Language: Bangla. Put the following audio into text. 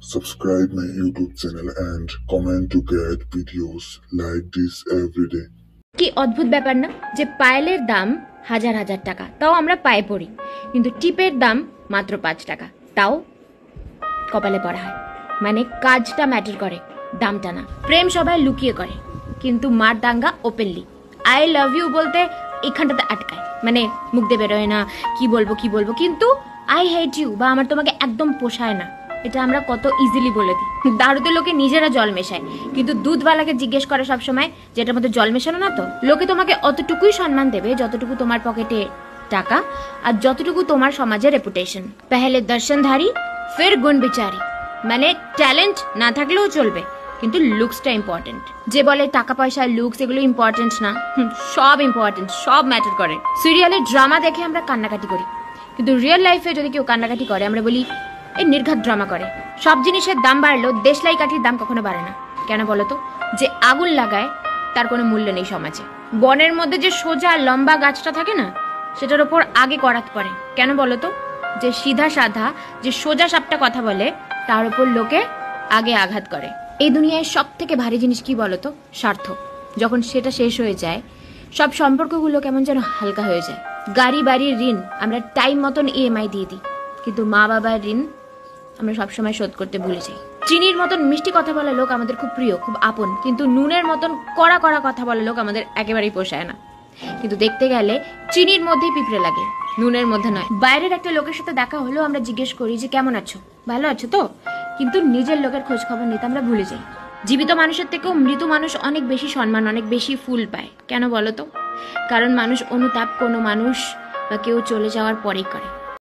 Subscribe my YouTube channel and comment to get videos like this every day. কি অদ্ভুত ব্যাপার না যে পায়েলের দাম হাজার হাজার টাকা, তাও আমরা পায়ে পড়ি, কিন্তু টিপের দাম মাত্র 5 টাকা, তাও কপালে পড়া হয়। মানে কাজটা ম্যাটার করে, দামটা না। প্রেম সবাই লুকিয়ে করে, কিন্তু মার দাঙ্গা ওপেনলি। আই লাভ ইউ বলতে এখানটাতে আটকায়, মানে মুখ দিয়ে বেরোয় না কি বলবো, কিন্তু আই হেট ইউ বা আমার তোমাকে একদম পোষায় না, এটা আমরা কত ইজিলি বলে দিই। দারুতে লোকে নিজেরা জল মেশায়, কিন্তু দুধওয়ালাকে জিজ্ঞেস করে সবসময় যে এটার মধ্যে জল মেশানো না তো। লোকে তোমাকে অতটুকুই সম্মান দেবে যতটুকু তোমার পকেটে টাকা আর যতটুকু তোমার সমাজের রেপুটেশন। পেহেলে দর্শনধারী ফির গুণ বিচারি, মানে ট্যালেন্ট না থাকলেও চলবে, কিন্তু লুকসটা ইম্পর্টেন্ট। যে বলে টাকা পয়সা লুকস এগুলো ইম্পর্টেন্ট না, সব ইম্পর্টেন্ট, সব ম্যাটার করে। সিরিয়ালের ড্রামা দেখে আমরা কান্নাকাটি করি, কিন্তু রিয়েল লাইফে যদি কেউ কান্নাকাটি করে আমরা বলি এই নির্ঘাত ড্রামা করে। সব জিনিসের দাম বাড়লেও দেশলাই কাঠির দাম কখনো বাড়ে না। কেন বলতো? যে আগুন লাগায় তার কোনো মূল্য নেই সমাজে। বনের মধ্যে যে সোজা লম্বা গাছটা থাকে না, সেটার ওপর আগে করাত পড়ে। কেন বলতো? যে সিধা সাধা যে সোজা সাপটা কথা বলে তার উপর লোকে আগে আঘাত করে। এই দুনিয়ায় সব থেকে ভারী জিনিস কি বলতো? স্বার্থ। যখন সেটা শেষ হয়ে যায়, সব সম্পর্কগুলো কেমন যেন হালকা হয়ে যায়। গাড়ি বাড়ির ঋণ আমরা টাইম মতন ইএমআই দিয়ে দিই, কিন্তু মা বাবার ঋণ আমরা সবসময় শোধ করতে ভুলে যাই। চিনির মতন মিষ্টি কথা বলা লোক আমাদের খুব প্রিয়, খুব আপন, কিন্তু নুনের মতন কড়া কড়া কথা বলা লোক আমাদের একেবারেই পোষায় না। কিন্তু দেখতে গেলে চিনির মধ্যেই পিঁপড়ে লাগে, নুনের মধ্যে নয়। বাইরের একটা লোকের সাথে দেখা হলেও আমরা জিজ্ঞেস করি যে কেমন আছো, ভালো আছো তো, কিন্তু নিজের লোকের খোঁজ খবর নিতে আমরা ভুলে যাই। জীবিত মানুষের থেকেও মৃত মানুষ অনেক বেশি সম্মান, অনেক বেশি ফুল পায়। কেন বলতো? কারণ মানুষ অনুতাপ কোনো মানুষ বা কেউ চলে যাওয়ার পরেই করে।